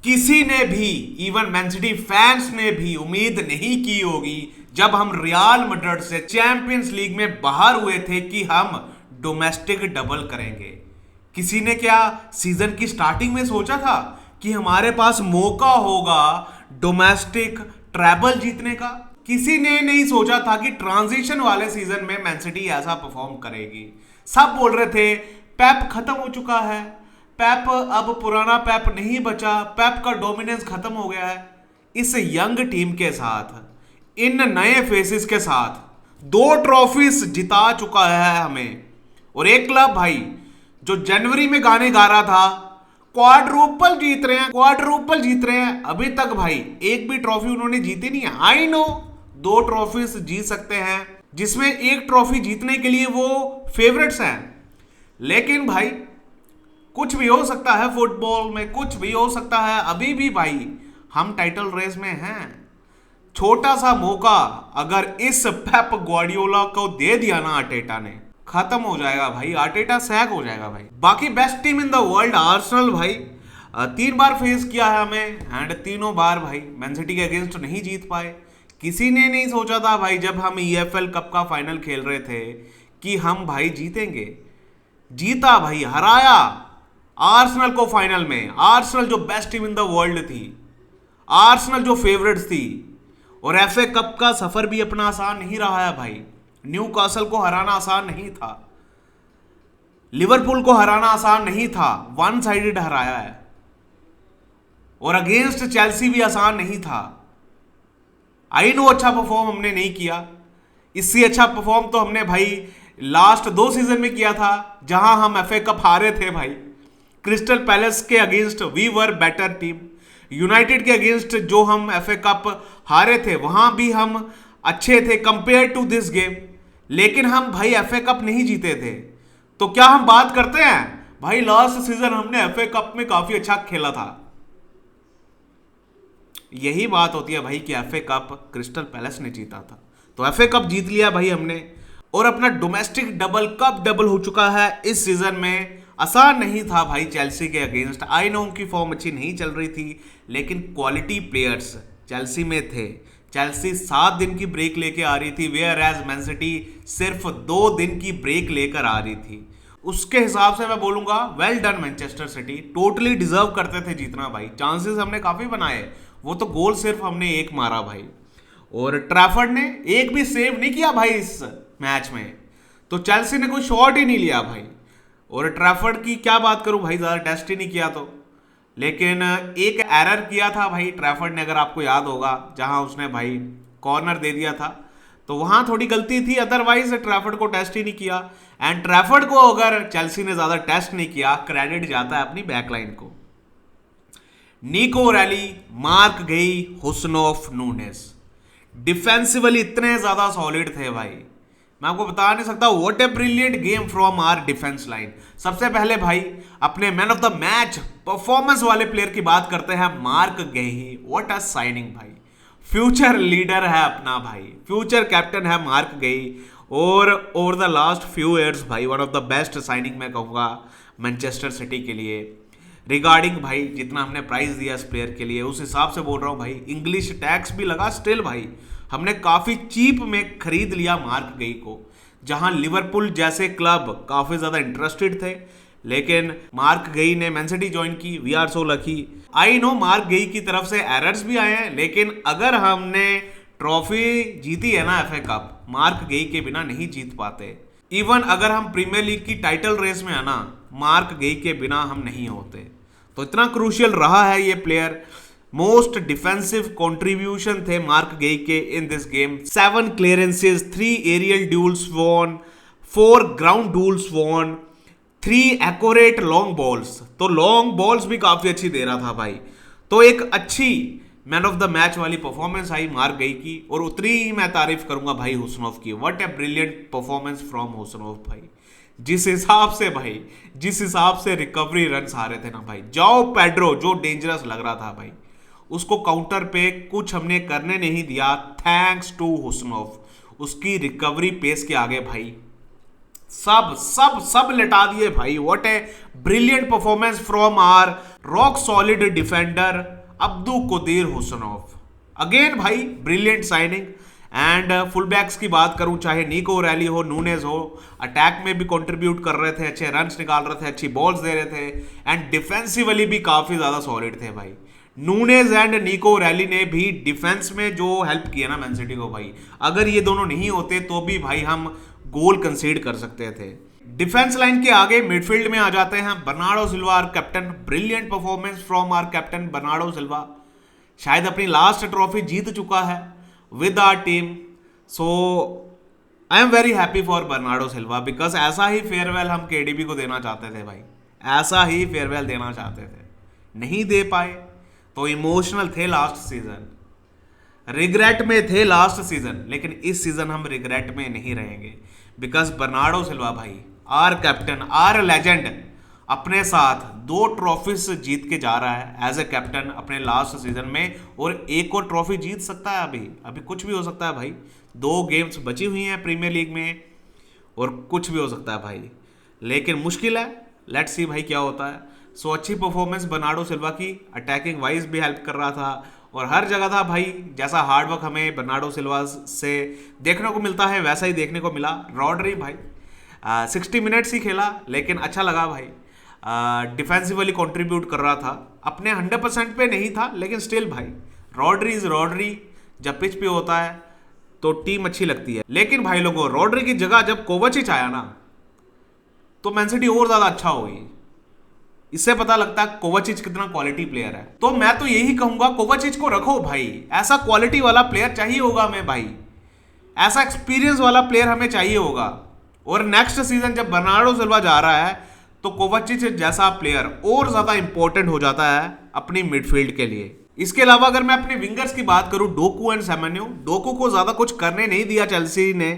किसी ने भी, इवन मैन सिटी फैंस ने भी उम्मीद नहीं की होगी जब हम रियल मैड्रिड से चैंपियंस लीग में बाहर हुए थे कि हम डोमेस्टिक डबल करेंगे। किसी ने क्या सीजन की स्टार्टिंग में सोचा था कि हमारे पास मौका होगा डोमेस्टिक ट्रैबल जीतने का? किसी ने नहीं सोचा था कि ट्रांजिशन वाले सीजन में मैन सिटी ऐसा परफॉर्म करेगी। सब बोल रहे थे पेप खत्म हो चुका है, पेप अब पुराना पेप नहीं बचा, पेप का डोमिनेंस खत्म हो गया है। इस यंग टीम के साथ, इन नए फेसेस के साथ 2 ट्रॉफीज जिता चुका है हमें। और एक क्लब भाई जो जनवरी में गाने गा रहा था क्वाड्रुपल जीत रहे हैं, क्वाड्रुपल जीत रहे हैं, अभी तक भाई एक भी ट्रॉफी उन्होंने जीती नहीं है। आई नो 2 ट्रॉफीज जीत सकते हैं, जिसमें एक ट्रॉफी जीतने के लिए वो फेवरेट्स हैं, लेकिन भाई कुछ भी हो सकता है, फुटबॉल में कुछ भी हो सकता है। अभी भी भाई हम टाइटल रेस में हैं। छोटा सा मौका अगर इस पेप ग्वार्डियोला को दे दिया ना आर्टेटा ने, खत्म हो जाएगा भाई, आर्टेटा सैक हो जाएगा भाई। बाकी best team in the world Arsenal भाई 3 बार फेस किया है हमें, एंड तीनों बार भाई मैन सिटी के अगेंस्ट नहीं जीत पाए। किसी ने नहीं सोचा था भाई जब हम ईएफएल कप का फाइनल खेल रहे थे कि हम भाई जीतेंगे। जीता भाई, हराया आर्सेनल को फाइनल में। आर्सेनल जो best team in the world थी, आर्सेनल जो फेवरेट्स थी। और एफए कप का सफर भी अपना आसान नहीं रहा है भाई। न्यू कासल को हराना आसान नहीं था, लिवरपूल को हराना आसान नहीं था, वन साइडेड हराया है। और अगेंस्ट चेल्सी भी आसान नहीं था। आई नो अच्छा परफॉर्म हमने नहीं किया, इससे अच्छा परफॉर्म तो हमने भाई लास्ट 2 सीजन में किया था जहां हम एफए कप हारे थे भाई। क्रिस्टल पैलेस के against we were better team, United के अगेंस्ट जो हम एफए कप हारे थे वहां भी हम अच्छे थे कंपेयर टू दिस गेम, लेकिन हम भाई एफए कप नहीं जीते थे। तो क्या हम बात करते हैं भाई लास्ट सीजन हमने एफए कप में काफी अच्छा खेला था? यही बात होती है भाई कि एफए कप क्रिस्टल पैलेस ने जीता था, तो एफए कप जीत लिया भाई हमने, और अपना डोमेस्टिक डबल कप डबल हो चुका है इस सीजन में। आसान नहीं था भाई चेल्सी के अगेंस्ट। आई नो उनकी फॉर्म अच्छी नहीं चल रही थी, लेकिन क्वालिटी प्लेयर्स चेल्सी में थे। चेल्सी 7 दिन की ब्रेक लेके आ रही थी, वेयर एज मैन सिटी सिर्फ 2 दिन की ब्रेक लेकर आ रही थी। उसके हिसाब से मैं बोलूंगा well done Manchester city, totally deserve करते थे जीतना भाई। चांसेस हमने काफी बनाए, वो तो गोल सिर्फ हमने एक मारा भाई। और ट्रैफर्ड ने एक भी सेव नहीं किया भाई इस मैच में, तो चेल्सी ने कोई शॉट ही नहीं लिया भाई। और ट्रैफर्ड की क्या बात करूं भाई, ज्यादा टेस्ट ही नहीं किया तो, लेकिन एक एरर किया था भाई ट्रैफर्ड ने, अगर आपको याद होगा, जहां उसने भाई कॉर्नर दे दिया था, तो वहां थोड़ी गलती थी। अदरवाइज ट्रैफर्ड को टेस्ट ही नहीं किया, एंड ट्रैफर्ड को अगर चेल्सी ने ज्यादा टेस्ट नहीं किया, क्रेडिट जाता है अपनी बैकलाइन को। निको रैली, मार्क गेही, हुस्नोफ, नूनेस डिफेंसिवली इतने ज्यादा सॉलिड थे भाई, मैं आपको बता नहीं सकता। What a brilliant game from our defence line. सबसे पहले भाई अपने man of the match performance वाले प्लेयर की बात करते हैं, Marc Guehi. What a signing भाई, फ्यूचर लीडर है अपना भाई, फ्यूचर कैप्टन है मार्क गेही। और over the last few years भाई one of the best signing मैं कहूँगा मैनचेस्टर सिटी के लिए। रिगार्डिंग भाई जितना हमने प्राइस दिया इस प्लेयर के लिए, उस हिसाब से बोल रहा हूँ भाई, इंग्लिश टैक्स भी लगा, स्टिल भाई हमने काफी चीप में खरीद लिया मार्क गेही को, जहां लिवरपूल जैसे क्लब काफी ज्यादा इंटरेस्टेड थे। लेकिन मार्क गेही ने मैन सिटी ज्वाइन की, we are so lucky. I know Marc Guehi की तरफ से एरर्स भी आए हैं, लेकिन अगर हमने ट्रॉफी जीती है ना एफए कप, मार्क गेही के बिना नहीं जीत पाते। इवन अगर हम प्रीमियर लीग की टाइटल रेस में है ना, मार्क गेही के बिना हम नहीं होते। तो इतना क्रूशियल रहा है ये प्लेयर। मोस्ट डिफेंसिव कंट्रीब्यूशन थे मार्क गेही के in this game. 7 clearances, 3 aerial duels won, 4 ground duels won, 3 accurate long balls. तो लॉन्ग बॉल्स भी काफी अच्छी दे रहा था भाई। तो एक अच्छी मैन ऑफ द मैच वाली परफॉर्मेंस आई मार्क गेही की, और उतनी ही मैं तारीफ करूंगा भाई हुस्नोफ की। What a brilliant performance from Husanov भाई। जिस हिसाब से भाई, जिस हिसाब से रिकवरी रन आ रहे थे ना भाई, जाओ पेड्रो जो डेंजरस लग रहा था भाई, उसको काउंटर पे कुछ हमने करने नहीं दिया, थैंक्स टू हुस्नोफ। उसकी रिकवरी पेस के आगे भाई सब सब सब लिटा दिए भाई। What a brilliant performance from our rock solid defender Abdukodir Husanov. Again भाई brilliant signing. And full backs की बात करूं, चाहे निको रैली हो, नूनेज हो, अटैक में भी कंट्रीब्यूट कर रहे थे, अच्छे रन्स निकाल रहे थे, अच्छी बॉल्स दे रहे थे, एंड डिफेंसिवली भी काफी ज्यादा सॉलिड थे भाई। नूनेज एंड निको रैली ने भी डिफेंस में जो हेल्प किया ना मैन सिटी को भाई, अगर ये दोनों नहीं होते तो भी भाई हम गोल कंसीड कर सकते थे। डिफेंस लाइन के आगे मिडफील्ड में आ जाते हैं Bernardo Silva our captain. Brilliant performance from our captain Bernardo Silva. शायद अपनी लास्ट ट्रॉफी जीत चुका है with our team. So I am very happy for Bernardo Silva because ऐसा ही फेयरवेल हम केडीबी को देना चाहते थे भाई, ऐसा ही फेयरवेल देना चाहते थे, नहीं दे पाए तो इमोशनल थे लास्ट सीजन, रिग्रेट में थे लास्ट सीजन, लेकिन इस सीजन हम रिग्रेट में नहीं रहेंगे बिकॉज बर्नार्डो सिल्वा भाई आर कैप्टन आर लेजेंड अपने साथ 2 ट्रॉफीज जीत के जा रहा है एज ए कैप्टन अपने लास्ट सीजन में, और एक और ट्रॉफी जीत सकता है। अभी अभी कुछ भी हो सकता है भाई, 2 गेम्स बची हुई हैं प्रीमियर लीग में और कुछ भी हो सकता है भाई, लेकिन मुश्किल है। लेट्स सी भाई क्या होता है। सो अच्छी परफॉर्मेंस बर्नार्डो सिल्वा की, अटैकिंग वाइज भी हेल्प कर रहा था और हर जगह था भाई। जैसा हार्डवर्क हमें बर्नार्डो सिल्वा से देखने को मिलता है वैसा ही देखने को मिला। रॉड्री भाई 60 मिनट्स ही खेला लेकिन अच्छा लगा भाई। डिफेंसिवली कंट्रीब्यूट कर रहा था, अपने 100% पे नहीं था लेकिन स्टिल भाई रॉड्री इज रॉड्री। जब पिच पे होता है तो टीम अच्छी लगती है, लेकिन भाई लोगों रॉड्री की जगह जब कोवाचिच आया ना तो मैन सिटी और ज्यादा अच्छा हो गई। इससे पता लगता है कोवाचिच कितना क्वालिटी प्लेयर है। तो मैं तो यही कहूंगा कोवाचिच को रखो भाई, ऐसा क्वालिटी वाला प्लेयर चाहिए होगा हमें भाई, ऐसा एक्सपीरियंस वाला प्लेयर हमें चाहिए होगा। और नेक्स्ट सीजन जब बर्नार्डो सिल्वा जा रहा है तो कोवाचिच जैसा प्लेयर और ज्यादा इंपॉर्टेंट हो जाता है अपनी मिडफील्ड के लिए। इसके अलावा अगर मैं अपने विंगर्स की बात करूं, डोकू एंड सेमेन्यो, डोकू को ज्यादा कुछ करने नहीं दिया चेल्सी ने,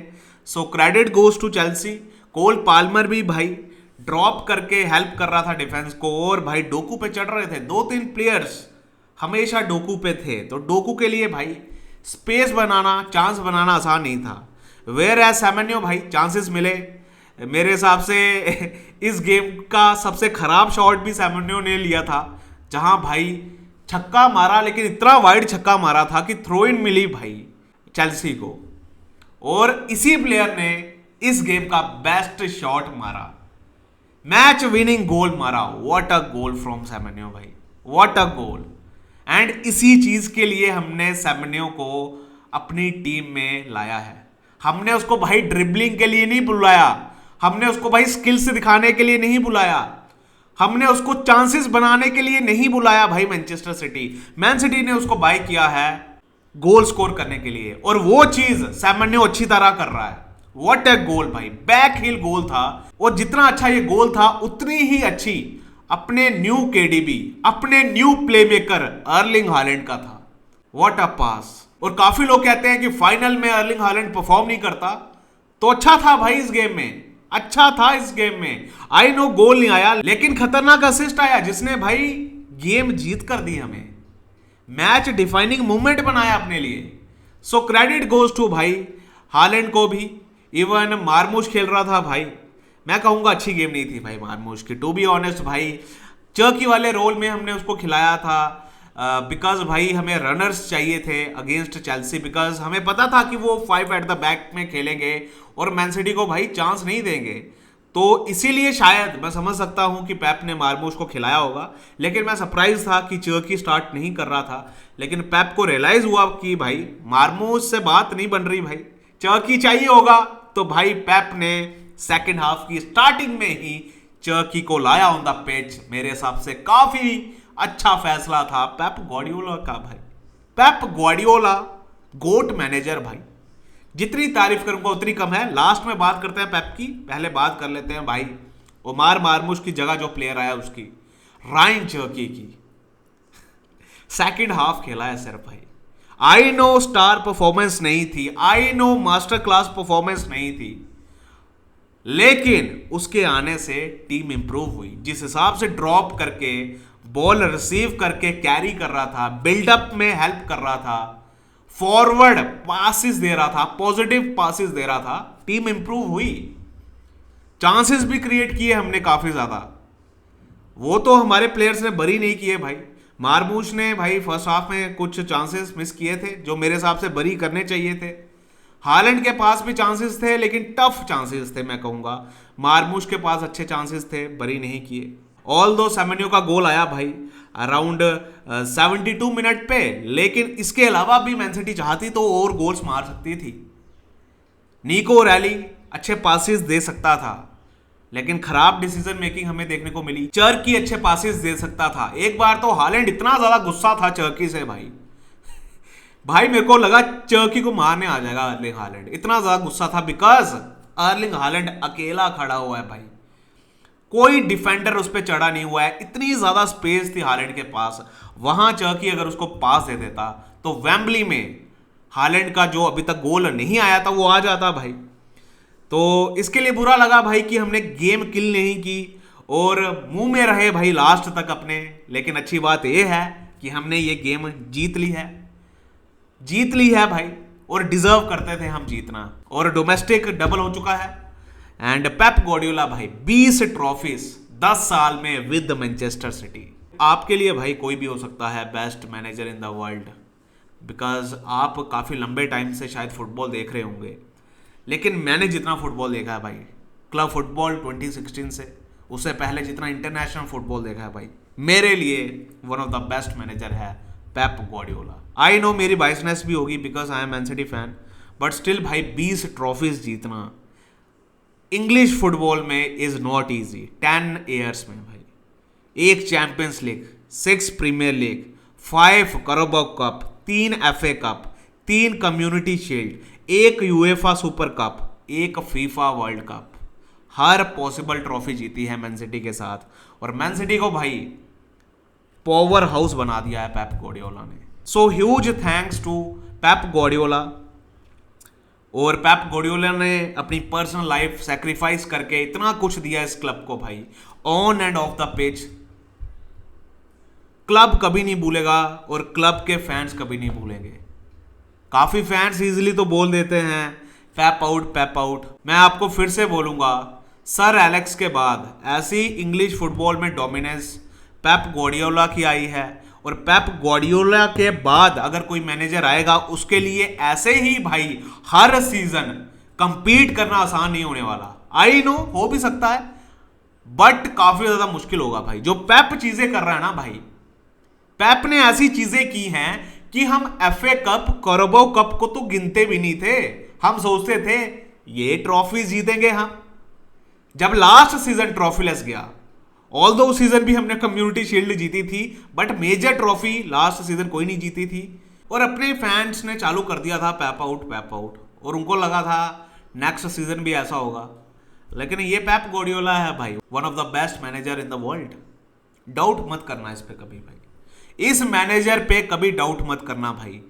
so credit goes to Chelsea. Cole Palmer भी भाई ड्रॉप करके हेल्प कर रहा था डिफेंस को, और भाई डोकू पे चढ़ रहे थे। 2-3 प्लेयर्स हमेशा डोकू पे थे, तो डोकू के लिए भाई स्पेस बनाना, चांस बनाना आसान नहीं था। वेयर एज सेमेन्यो भाई चांसेस मिले। मेरे हिसाब से इस गेम का सबसे खराब शॉट भी सेमेन्यो ने लिया था, जहां भाई छक्का मारा, लेकिन इतना वाइड छक्का मारा था कि थ्रो इन मिली भाई चेल्सी को, और इसी प्लेयर ने इस गेम का बेस्ट शॉट मारा, मैच विनिंग गोल मारा। What a goal from Semenyo भाई, व्हाट अ गोल। एंड इसी चीज के लिए हमने सेमेन्यो को अपनी टीम में लाया है। हमने उसको भाई ड्रिबलिंग के लिए नहीं बुलाया, हमने उसको भाई स्किल्स दिखाने के लिए नहीं बुलाया, हमने उसको चांसेस बनाने के लिए नहीं बुलाया भाई। मैनचेस्टर सिटी, मैन सिटी ने उसको बाय किया है गोल स्कोर करने के लिए, और वो चीज सेमेन्यो अच्छी तरह कर रहा है। व्हाट ए गोल भाई, बैक हिल गोल था, और जितना अच्छा ये गोल था उतनी ही अच्छी अपने न्यू केडीबी, अपने न्यू प्लेमेकर अर्लिंग हालैंड का था। व्हाट अ पास। और काफी लोग कहते हैं कि फाइनल में अर्लिंग हालैंड परफॉर्म नहीं करता, तो अच्छा था भाई इस गेम में, अच्छा था इस गेम में। आई नो गोल नहीं आया, लेकिन खतरनाक असिस्ट आया जिसने भाई गेम जीत कर दी हमें, मैच डिफाइनिंग मूवमेंट बनाया अपने लिए। सो क्रेडिट गोज टू भाई हालैंड को भी। इवन मार्मूश खेल रहा था भाई, मैं कहूंगा अच्छी गेम नहीं थी भाई मार्मूश की, टू बी ऑनेस्ट भाई। चर्की वाले रोल में हमने उसको खिलाया था बिकॉज भाई हमें रनर्स चाहिए थे अगेंस्ट चेल्सी, बिकॉज हमें पता था कि वो 5 एट द बैक में खेलेंगे और मैन सिटी को भाई चांस नहीं देंगे। तो इसीलिए शायद मैं समझ सकता हूं कि पेप ने मार्मूश को खिलाया होगा, लेकिन मैं सरप्राइज था कि चर्की स्टार्ट नहीं कर रहा था। लेकिन पेप को रियलाइज हुआ कि भाई मार्मूश से बात नहीं बन रही, भाई चर्की चाहिए होगा, तो भाई पेप ने सेकेंड हाफ की स्टार्टिंग में ही चर्की को लाया ऑन द पिच। मेरे हिसाब से काफी अच्छा फैसला था पेप ग्वार्डियोला का भाई। पेप ग्वार्डियोला गोट मैनेजर भाई, जितनी तारीफ करूंगा उतनी कम है। लास्ट में बात करते हैं पेप की, पहले बात कर लेते हैं भाई ओमार मार्मूश की जगह जो प्लेयर आया उसकी, रायन चर्की की। सेकंड हाफ खेला है सिर्फ भाई। आई नो स्टार परफॉर्मेंस नहीं थी, I know master class performance नहीं थी, लेकिन उसके आने से टीम इंप्रूव हुई। जिस हिसाब से ड्रॉप करके बॉल रिसीव करके कैरी कर रहा था, बिल्डअप में हेल्प कर रहा था, फॉरवर्ड पासिस दे रहा था, पॉजिटिव पासिस दे रहा था, टीम इंप्रूव हुई। चांसेस भी क्रिएट किए हमने काफी ज्यादा, वो तो हमारे प्लेयर्स ने बरी नहीं किए भाई। मार्मूश ने भाई फर्स्ट हाफ में कुछ चांसेस मिस किए थे जो मेरे हिसाब से बरी करने चाहिए थे। हालैंड के पास भी चांसेस थे लेकिन टफ चांसेस थे मैं कहूंगा। मार्मूश के पास अच्छे चांसेस थे, बरी नहीं किए। ऑल दो सेमेन्यो का गोल आया भाई अराउंड 72 मिनट पे, लेकिन इसके अलावा भी मैन सिटी चाहती तो और गोल्स मार सकती थी। निको रैली अच्छे पासिस दे सकता था लेकिन खराब डिसीजन मेकिंग हमें देखने को मिली। चर्की अच्छे पासिस दे सकता था। एक बार तो हालैंड इतना ज्यादा गुस्सा था चर्की से भाई भाई मेरे को लगा चर्की को मारने आ जाएगा अर्लिंग हालैंड, इतना ज्यादा गुस्सा था बिकॉज अर्लिंग हालैंड अकेला खड़ा हुआ है भाई, कोई डिफेंडर उस पर चढ़ा नहीं हुआ है, इतनी ज्यादा स्पेस थी हालैंड के पास। वहां चर्की अगर उसको पास दे देता तो वेम्बली में हालैंड का जो अभी तक गोल नहीं आया था वो आ जाता भाई। तो इसके लिए बुरा लगा भाई कि हमने गेम किल नहीं की और मुंह में रहे भाई लास्ट तक अपने। लेकिन अच्छी बात यह है कि हमने ये गेम जीत ली है भाई, और डिजर्व करते थे हम जीतना। और डोमेस्टिक डबल हो चुका है एंड पेप गार्डियोला भाई 20 ट्रॉफीज 10 साल में विद मैनचेस्टर सिटी। आपके लिए भाई कोई भी हो सकता है best manager in the world, because आप काफी लंबे टाइम से शायद फुटबॉल देख रहे होंगे, लेकिन मैंने जितना फुटबॉल देखा है भाई क्लब फुटबॉल 2016 से, उससे पहले जितना इंटरनेशनल फुटबॉल देखा है भाई, मेरे लिए one of the best manager है पेप गार्डियोला। आई नो मेरी बाइसनेस भी होगी because I am Man City fan, but still भाई 20 ट्रॉफीज जीतना इंग्लिश फुटबॉल में इज नॉट इजी। 10 ईयर्स में भाई, 1 Champions League, 6 Premier League, 5 Carabao cup, 3 FA cup, 3 Community Shield, 1 UEFA Super Cup, 1 FIFA World Cup, हर possible trophy जीती है man city के साथ। और मैन सिटी को भाई पावर हाउस बना दिया है पेप गार्डियोला ने। So huge thanks to Pep Guardiola. और पेप गार्डियोला ने अपनी पर्सनल लाइफ सैक्रिफाइस करके इतना कुछ दिया इस क्लब को भाई, on end of the pitch. Club कभी नहीं भूलेगा और क्लब के फैंस कभी नहीं भूलेंगे। काफी फैंस इजीली तो बोल देते हैं पेप आउट। मैं आपको फिर से बोलूंगा, सर एलेक्स के बाद ऐसी इंग्लिश फुटबॉल में डोमिनेंस पेप गार्डियोला की आई है, और पेप गार्डियोला के बाद अगर कोई मैनेजर आएगा उसके लिए ऐसे ही भाई हर सीजन कंपीट करना आसान नहीं होने वाला। आई नो हो भी सकता है बट काफी ज्यादा मुश्किल होगा भाई। जो पेप चीजें कर रहा है ना भाई, पेप ने ऐसी चीजें की हैं कि हम FA कप, करबाओ कप को तो गिनते भी नहीं थे। हम सोचते थे ये ट्रॉफी जीतेंगे हम। जब लास्ट सीजन ट्रॉफीलेस गया, ऑल दो सीजन भी हमने कम्युनिटी शील्ड जीती थी but major trophy last season कोई नहीं जीती थी। और अपने फैंस ने चालू कर दिया था पेप आउट, और उनको लगा था नेक्स्ट सीजन भी ऐसा होगा। लेकिन ये पेप गार्डियोला है भाई, one of the best manager in the world. Doubt मत करना इस पे कभी भाई, इस मैनेजर पे कभी डाउट मत करना भाई,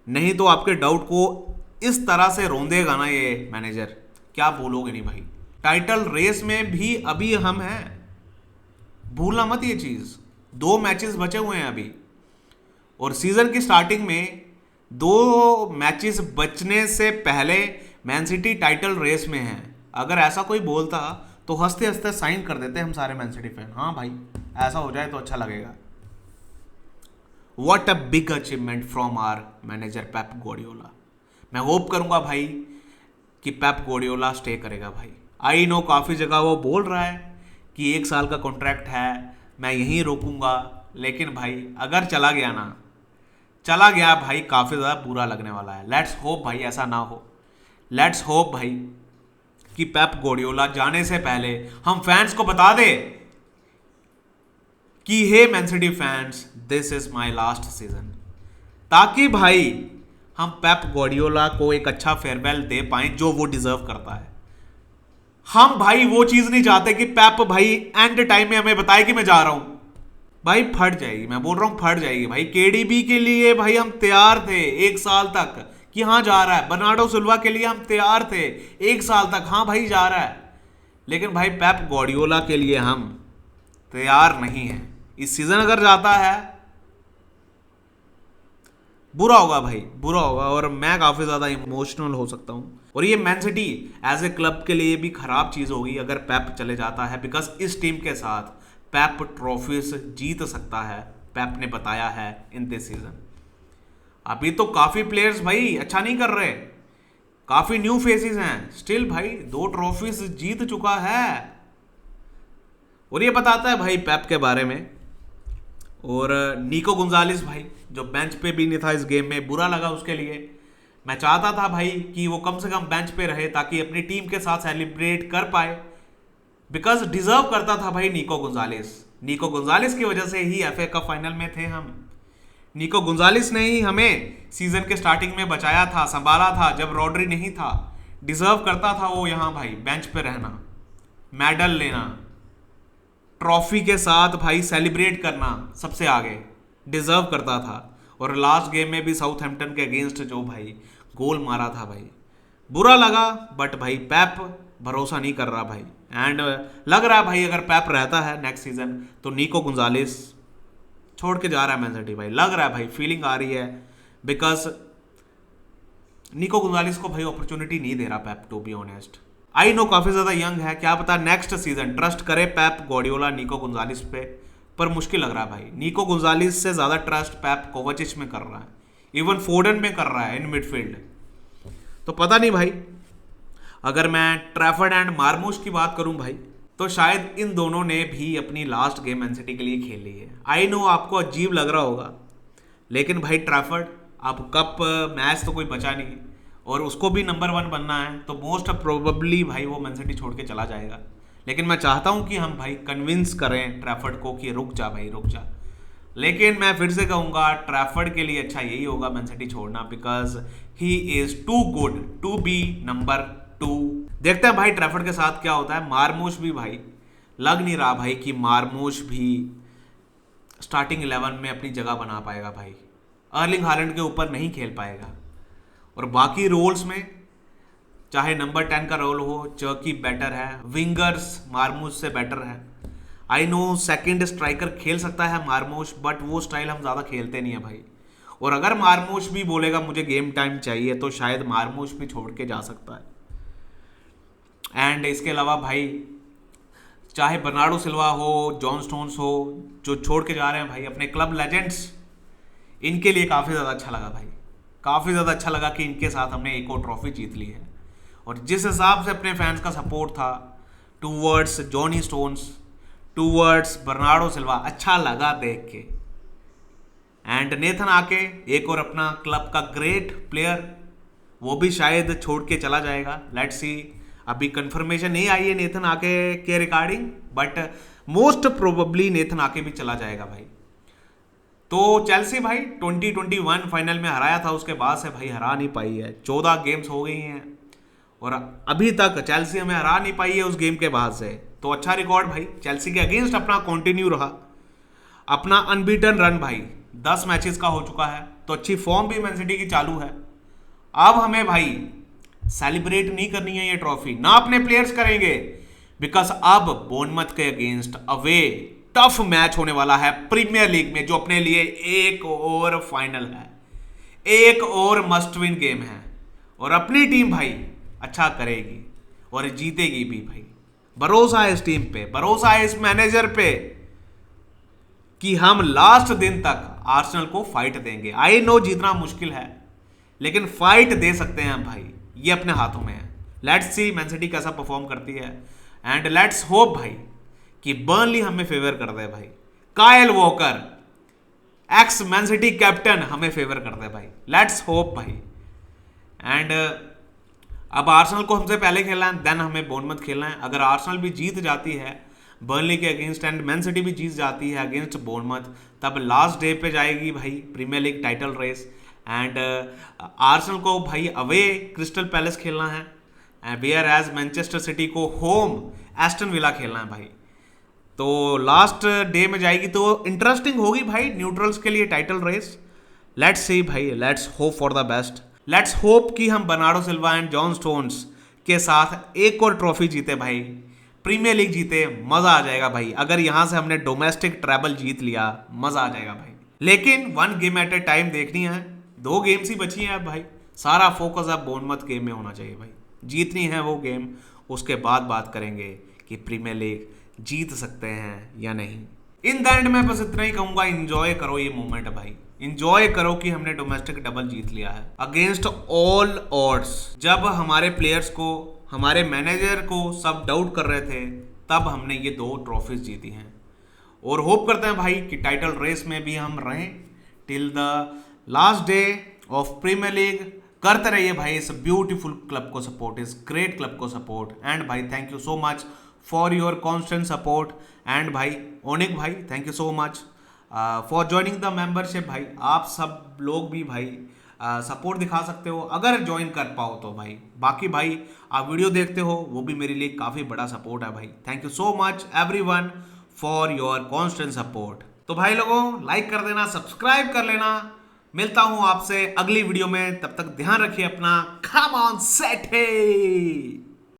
नहीं तो आपके डाउट को इस तरह से रोंदेगा ना ये मैनेजर, क्या बोलोगे नहीं भाई। टाइटल रेस में भी अभी हम हैं, भूलना मत ये चीज। 2 मैचेस बचे हुए हैं अभी, और सीजन की स्टार्टिंग में 2 मैचेस बचने से पहले मैन सिटी टाइटल रेस में है। अगर ऐसा कोई बोलता तो हंसते हंसते साइन कर देते हम सारे मैन सिटी फैन। हाँ भाई ऐसा हो जाए तो अच्छा लगेगा। What a big achievement from our manager Pep Guardiola. मैं होप करूंगा भाई कि पेप गार्डियोला स्टे करेगा भाई। आई नो काफी जगह वो बोल रहा है कि 1 साल का कॉन्ट्रैक्ट है, मैं यहीं रोकूंगा, लेकिन भाई अगर चला गया भाई काफी ज्यादा बुरा लगने वाला है। लेट्स होप भाई ऐसा ना हो। लेट्स होप भाई कि पेप गार्डियोला जाने से पहले हम फैंस को बता दे कि hey Man City fans, this is my last season, ताकि भाई हम पेप गार्डियोला को एक अच्छा फेयरवेल दे पाएं जो वो डिजर्व करता है। हम भाई वो चीज नहीं चाहते कि पेप भाई एंड टाइम में हमें बताए कि मैं जा रहा हूं। भाई फट जाएगी, मैं बोल रहा हूं फट जाएगी भाई। KDB के लिए भाई हम तैयार थे 1 साल तक कि हाँ जा रहा है। बर्नार्डो सिल्वा के लिए हम तैयार थे 1 साल तक, हाँ भाई जा रहा है। लेकिन भाई पेप गार्डियोला के लिए हम तैयार नहीं है। इस सीजन अगर जाता है बुरा होगा भाई, बुरा होगा, और मैं काफ़ी ज़्यादा इमोशनल हो सकता हूँ। और ये Man City as a club के लिए भी खराब चीज़ होगी अगर पेप चले जाता है, बिकॉज इस टीम के साथ पेप ट्रॉफीज जीत सकता है, पेप ने बताया है इन दिस सीजन। अभी तो काफ़ी प्लेयर्स भाई अच्छा नहीं कर रहे, काफ़ी न्यू फेसेस हैं, स्टिल भाई 2 ट्रॉफीज जीत चुका है। और ये बताता है भाई पेप के बारे में। और निको गुंजालिस भाई जो बेंच पे भी नहीं था इस गेम में, बुरा लगा उसके लिए। मैं चाहता था भाई कि वो कम से कम बेंच पे रहे ताकि अपनी टीम के साथ सेलिब्रेट कर पाए, बिकॉज डिजर्व करता था भाई निको गुंजालिस। निको गुंजालिस की वजह से ही एफए कप फाइनल में थे हम। निको गुंजालिस ने ही हमें सीजन के स्टार्टिंग में बचाया था, संभाला था जब रॉड्री नहीं था। डिजर्व करता था वो यहाँ भाई बेंच पे रहना, मेडल लेना, ट्रॉफी के साथ भाई सेलिब्रेट करना, सबसे आगे डिजर्व करता था। और लास्ट गेम में भी साउथहैम्पटन के अगेंस्ट जो भाई गोल मारा था भाई, बुरा लगा। बट भाई पेप भरोसा नहीं कर रहा भाई, एंड लग रहा है भाई अगर पेप रहता है नेक्स्ट सीजन तो निको गुंजालिस छोड़ के जा रहा है मैन सिटी भाई, लग रहा है भाई, फीलिंग आ रही है। बिकॉज निको गुंजालिस को भाई अपॉर्चुनिटी नहीं दे रहा Pep, to be honest. I know काफी ज्यादा यंग है, क्या पता नेक्स्ट सीजन ट्रस्ट करे पेप गार्डियोला निको गुंजालिस पे, पर मुश्किल लग रहा है भाई। निको गुंजालिस से ज्यादा ट्रस्ट पेप कोवाचिच में कर रहा है, इवन फोर्डन में कर रहा है इन मिडफील्ड। तो पता नहीं भाई, अगर मैं ट्रैफर्ड एंड मार्मूश की बात करूं भाई, तो शायद इन दोनों ने भी अपनी लास्ट गेम मैन सिटी के लिए खेली है। आई नो आपको अजीब लग रहा होगा, लेकिन भाई ट्रैफर्ड अब कप मैच तो कोई बचा नहीं, और उसको भी नंबर 1 बनना है, तो मोस्ट प्रोबेबली भाई वो मैन सिटी छोड़ के चला जाएगा। लेकिन मैं चाहता हूं कि हम भाई कन्विंस करें ट्रैफर्ड को कि रुक जा भाई, रुक जा। लेकिन मैं फिर से कहूंगा ट्रैफर्ड के लिए अच्छा यही होगा मैन सिटी छोड़ना, because he is too good to be number 2। देखते हैं भाई ट्रैफर्ड के साथ क्या होता है। मार्मूश भी भाई लग नहीं रहा भाई कि मार्मूश भी स्टार्टिंग 11 में अपनी जगह बना पाएगा भाई, अर्लिंग हालैंड के ऊपर नहीं खेल पाएगा। और बाकी रोल्स में चाहे नंबर 10 का रोल हो, चर्की बेटर है, विंगर्स मार्मूश से बेटर है। आई नो सेकंड स्ट्राइकर खेल सकता है मार्मूश, बट वो स्टाइल हम ज़्यादा खेलते नहीं है भाई। और अगर मार्मूश भी बोलेगा मुझे गेम टाइम चाहिए, तो शायद मार्मूश भी छोड़ के जा सकता है। एंड इसके अलावा भाई चाहे बर्नार्डो सिल्वा हो, जॉन स्टोन्स हो, जो छोड़ के जा रहे हैं भाई अपने क्लब लेजेंड्स, इनके लिए काफ़ी ज़्यादा अच्छा लगा भाई, काफ़ी ज़्यादा अच्छा लगा कि इनके साथ हमने एक और ट्रॉफी जीत ली है। और जिस हिसाब से अपने फैंस का सपोर्ट था towards Johnny stones, towards Bernardo Silva, अच्छा लगा देख के। एंड नेथन आके एक और अपना क्लब का ग्रेट प्लेयर, वो भी शायद छोड़ के चला जाएगा, लेट्स सी। अभी कंफर्मेशन नहीं आई है नेथन आके के regarding, but most probably Nathan आके भी चला जाएगा भाई। तो चेल्सी भाई 2021 फाइनल में हराया था, उसके बाद से भाई हरा नहीं पाई है। 14 गेम्स हो गई हैं और अभी तक चेल्सी हमें हरा नहीं पाई है उस गेम के बाद से। तो अच्छा रिकॉर्ड भाई चेल्सी के अगेंस्ट अपना कंटिन्यू रहा, अपना अनबीटन रन भाई 10 मैचेस का हो चुका है। तो अच्छी फॉर्म भी मैन सिटी की चालू है। अब हमें भाई सेलिब्रेट नहीं करनी है ये ट्रॉफी, ना अपने प्लेयर्स करेंगे, बिकॉज अब बोर्नमथ के अगेंस्ट अवे टफ मैच होने वाला है प्रीमियर लीग में, जो अपने लिए एक और फाइनल है, एक और मस्ट विन गेम है। और अपनी टीम भाई अच्छा करेगी और जीतेगी भी भाई। भरोसा है इस टीम पे, भरोसा है इस मैनेजर पे कि हम लास्ट दिन तक आर्सेनल को फाइट देंगे। आई नो जीतना मुश्किल है, लेकिन फाइट दे सकते हैं हम भाई, ये अपने हाथों में है। लेट्स सी मैन सिटी कैसा परफॉर्म करती है, एंड लेट्स होप भाई कि बर्नली हमें फेवर कर दे भाई, कायल walker x man city captain हमें फेवर कर दे भाई, लेट्स होप भाई। एंड अब आर्सेनल को हमसे पहले खेलना है, देन हमें बोर्नमथ खेलना है। अगर आर्सेनल भी जीत जाती है बर्नली के अगेंस्ट एंड मैन सिटी भी जीत जाती है अगेंस्ट बोर्नमथ, तब लास्ट डे पे जाएगी भाई Premier League title race. And Arsenal को भाई अवे क्रिस्टल पैलेस खेलना है, वेयर एज मैनचेस्टर सिटी को होम एस्टन विला खेलना है भाई। तो लास्ट डे में जाएगी तो इंटरेस्टिंग होगी भाई न्यूट्रल्स के लिए टाइटल रेस। लेट्स सी भाई, let's hope for the best. Let's hope कि हम Bernardo Silva and John stones के साथ एक और ट्रॉफी जीते भाई, प्रीमियर लीग जीते, मजा आ जाएगा भाई। अगर यहां से हमने डोमेस्टिक ट्रैवल जीत लिया, मजा आ जाएगा भाई। लेकिन 1 गेम एट ए टाइम देखनी है, 2 गेम्स ही बची हैं अब भाई, सारा फोकस अब बोर्नमथ गेम में होना चाहिए भाई। जीतनी है वो गेम, उसके बाद बात करेंगे कि प्रीमियर लीग जीत सकते हैं या नहीं। इन द एंड मैं बस इतना ही कहूंगा, इंजॉय करो ये मोमेंट भाई, इंजॉय करो कि हमने डोमेस्टिक डबल जीत लिया है अगेंस्ट ऑल ऑड्स। जब हमारे प्लेयर्स को, हमारे मैनेजर को सब डाउट कर रहे थे, तब हमने ये 2 ट्रॉफीज जीती हैं। और होप करते हैं भाई कि टाइटल रेस में भी हम रहें till the last day of Premier League. करते रहिए भाई इस ब्यूटीफुल क्लब को सपोर्ट, इस ग्रेट क्लब को सपोर्ट। एंड भाई thank you so much for your constant support. And भाई ओनिक भाई thank you so much for joining the membership. भाई आप सब लोग भी भाई सपोर्ट दिखा सकते हो अगर ज्वाइन कर पाओ तो भाई। बाकी भाई आप वीडियो देखते हो, वो भी मेरे लिए काफ़ी बड़ा सपोर्ट है भाई। Thank you so much everyone for your constant support. तो भाई लोगों लाइक कर देना, सब्सक्राइब कर लेना। मिलता हूं आपसे अगली वीडियो में, तब तक ध्यान रखिए अपना। कम ऑन सेट है।